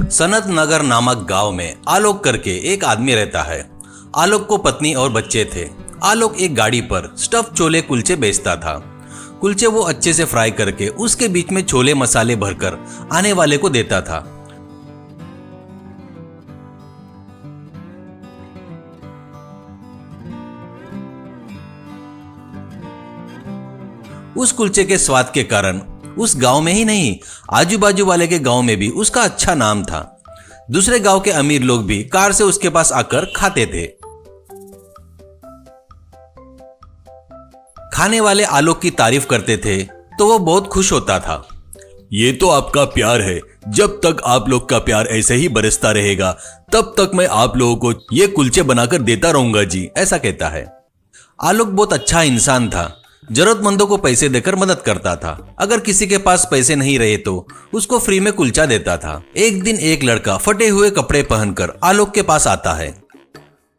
सनत नगर नामक गांव में आलोक करके एक आदमी रहता है। आलोक को पत्नी और बच्चे थे। आलोक एक गाड़ी पर स्टफ छोले कुलचे बेचता था। कुलचे वो अच्छे से फ्राई करके उसके बीच में छोले मसाले भरकर आने वाले को देता था। उस कुलचे के स्वाद के कारण उस गांव में ही नहीं, आजू बाजू वाले के गांव में भी उसका अच्छा नाम था। दूसरे गांव के अमीर लोग भी कार से उसके पास आकर खाते थे। खाने वाले आलोक की तारीफ करते थे तो वो बहुत खुश होता था। ये तो आपका प्यार है, जब तक आप लोग का प्यार ऐसे ही बरसता रहेगा तब तक मैं आप लोगों को ये कुलचे बनाकर देता रहूंगा जी, ऐसा कहता है। आलोक बहुत अच्छा इंसान था। जरूरतमंदों को पैसे देकर मदद करता था। अगर किसी के पास पैसे नहीं रहे तो उसको फ्री में कुलचा देता था। एक दिन एक लड़का फटे हुए कपड़े पहनकर आलोक के पास आता है।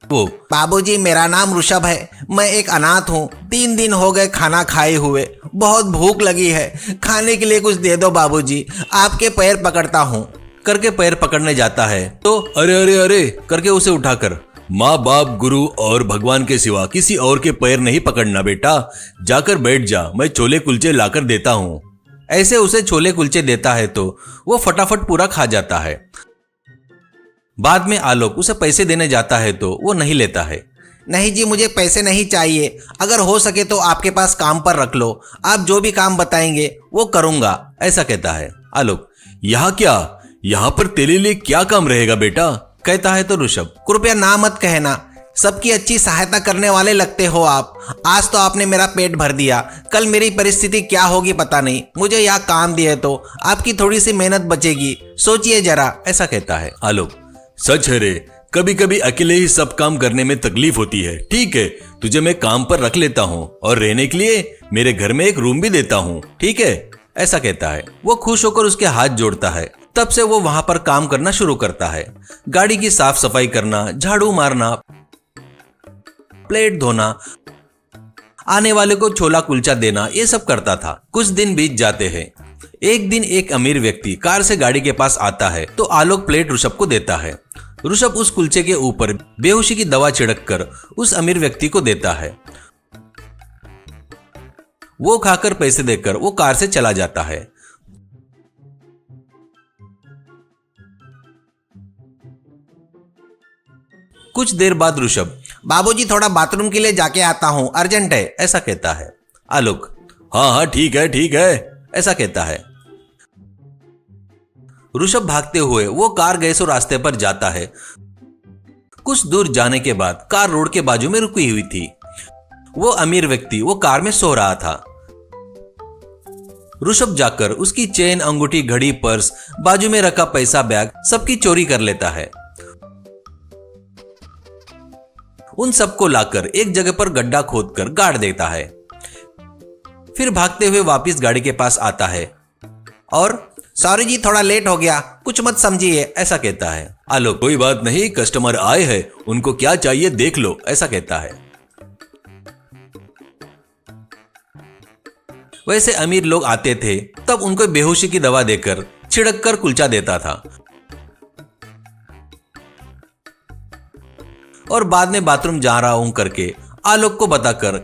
वो, बाबूजी मेरा नाम ऋषभ है, मैं एक अनाथ हूँ। 3 दिन हो गए खाना खाए हुए, बहुत भूख लगी है, खाने के लिए कुछ दे दो बाबूजी, आपके पैर पकड़ता हूँ। करके पैर पकड़ने जाता है तो अरे अरे अरे करके उसे उठाकर, माँ बाप गुरु और भगवान के सिवा किसी और के पैर नहीं पकड़ना बेटा, जाकर बैठ जा, मैं छोले कुलचे लाकर देता हूँ। ऐसे उसे छोले कुलचे देता है तो वो फटाफट पूरा खा जाता है। बाद में आलोक उसे पैसे देने जाता है तो वो नहीं लेता है। नहीं जी, मुझे पैसे नहीं चाहिए, अगर हो सके तो आपके पास काम पर रख लो, आप जो भी काम बताएंगे वो करूंगा, ऐसा कहता है। आलोक, यहाँ क्या, यहाँ पर तेरे लिए क्या काम रहेगा बेटा, कहता है तो ऋषभ, कृपया ना मत कहना, सबकी अच्छी सहायता करने वाले लगते हो आप। आज तो आपने मेरा पेट भर दिया, कल मेरी परिस्थिति क्या होगी पता नहीं। मुझे यहाँ काम दिए तो आपकी थोड़ी सी मेहनत बचेगी, सोचिए जरा, ऐसा कहता है। आलोक, सच है रे, कभी कभी अकेले ही सब काम करने में तकलीफ होती है। ठीक है, तुझे मैं काम पर रख लेता हूँ और रहने के लिए मेरे घर में एक रूम भी देता हूँ, ठीक है, ऐसा कहता है। वो खुश होकर उसके हाथ जोड़ता है। तब से वो वहां पर काम करना शुरू करता है। गाड़ी की साफ सफाई करना, झाड़ू मारना, प्लेट धोना, आने वाले को छोला कुलचा देना, ये सब करता था। कुछ दिन बीत जाते हैं। एक दिन एक अमीर व्यक्ति कार से गाड़ी के पास आता है तो आलोक प्लेट ऋषभ को देता है। ऋषभ उस कुलचे के ऊपर बेहोशी की दवा छिड़क कर उस अमीर व्यक्ति को देता है। वो खाकर पैसे देकर वो कार से चला जाता है। कुछ देर बाद ऋषभ, बाबूजी थोड़ा बाथरूम के लिए जाके आता हूँ, अर्जेंट है, ऐसा कहता है। आलोक, हाँ हाँ ठीक है, ऐसा कहता है। ऋषभ भागते हुए वो कार गए सो रास्ते पर जाता है। कुछ दूर जाने के बाद कार रोड के बाजू में रुकी हुई थी। वो अमीर व्यक्ति वो कार में सो रहा था। ऋषभ जाकर उसकी चेन, अंगूठी, घड़ी, पर्स, बाजू में रखा पैसा, बैग सबकी चोरी कर लेता है। उन सबको लाकर एक जगह पर गड्ढा खोदकर गाड़ देता है। फिर भागते हुए वापस गाड़ी के पास आता है और सॉरी जी, थोड़ा लेट हो गया, कुछ मत समझिए, ऐसा कहता है। आलोक, कोई बात नहीं, कस्टमर आए हैं, उनको क्या चाहिए देख लो, ऐसा कहता है। वैसे अमीर लोग आते थे तब उनको बेहोशी की दवा देकर छिड़क कर कुलचा देता था और बाद में बाथरूम जा रहा हूं करके आलोक को बताकर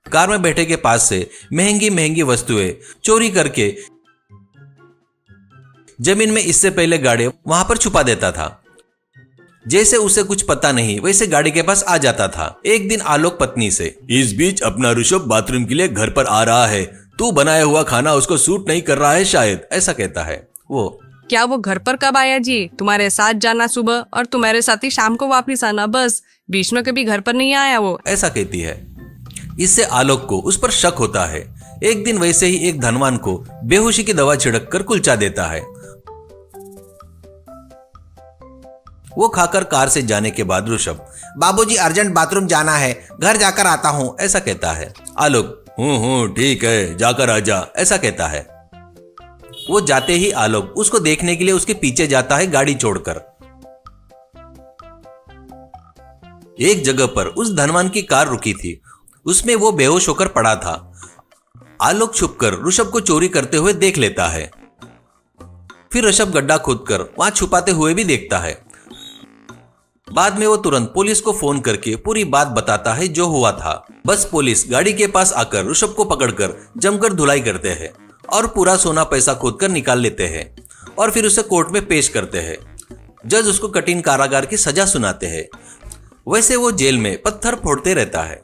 कार में बैठे के पास से महंगी महंगी वस्तुएं चोरी करके जमीन में इससे पहले गाड़ी वहां पर छुपा देता था। जैसे उसे कुछ पता नहीं वैसे गाड़ी के पास आ जाता था। एक दिन आलोक पत्नी से, इस बीच अपना ऋषभ बाथरूम के लिए घर पर आ रहा है, तू बनाया हुआ खाना उसको सूट नहीं कर रहा है शायद, ऐसा कहता है। वो, क्या वो घर पर कब आया जी? तुम्हारे साथ जाना सुबह और तुम्हारे साथ ही शाम को वापस आना, बस बीच में कभी घर पर नहीं आया वो, ऐसा कहती है। इससे आलोक को उस पर शक होता है। एक दिन वैसे ही एक धनवान को बेहोशी की दवा छिड़क कर कुलचा देता है। वो खाकर कार से जाने के बाद ऋषभ, बाबूजी अर्जेंट बाथरूम जाना है, घर जाकर आता हूँ, ऐसा कहता है। आलोक, ठीक है, जाकर आजा, ऐसा कहता है। वो जाते ही आलोक उसको देखने के लिए उसके पीछे जाता है गाड़ी छोड़कर। एक जगह पर उस धनवान की कार रुकी थी, उसमें वो बेहोश होकर पड़ा था। आलोक छुपकर ऋषभ को चोरी करते हुए देख लेता है। फिर ऋषभ गड्ढा खोदकर वहां छुपाते हुए भी देखता है। बाद में वो तुरंत पुलिस को फोन करके पूरी बात बताता है जो हुआ था। बस पुलिस गाड़ी के पास आकर ऋषभ को पकड़कर जमकर धुलाई करते हैं और पूरा सोना पैसा खोदकर निकाल लेते हैं और फिर उसे कोर्ट में पेश करते हैं। जज उसको कठिन कारागार की सजा सुनाते हैं। वैसे वो जेल में पत्थर फोड़ते रहता है।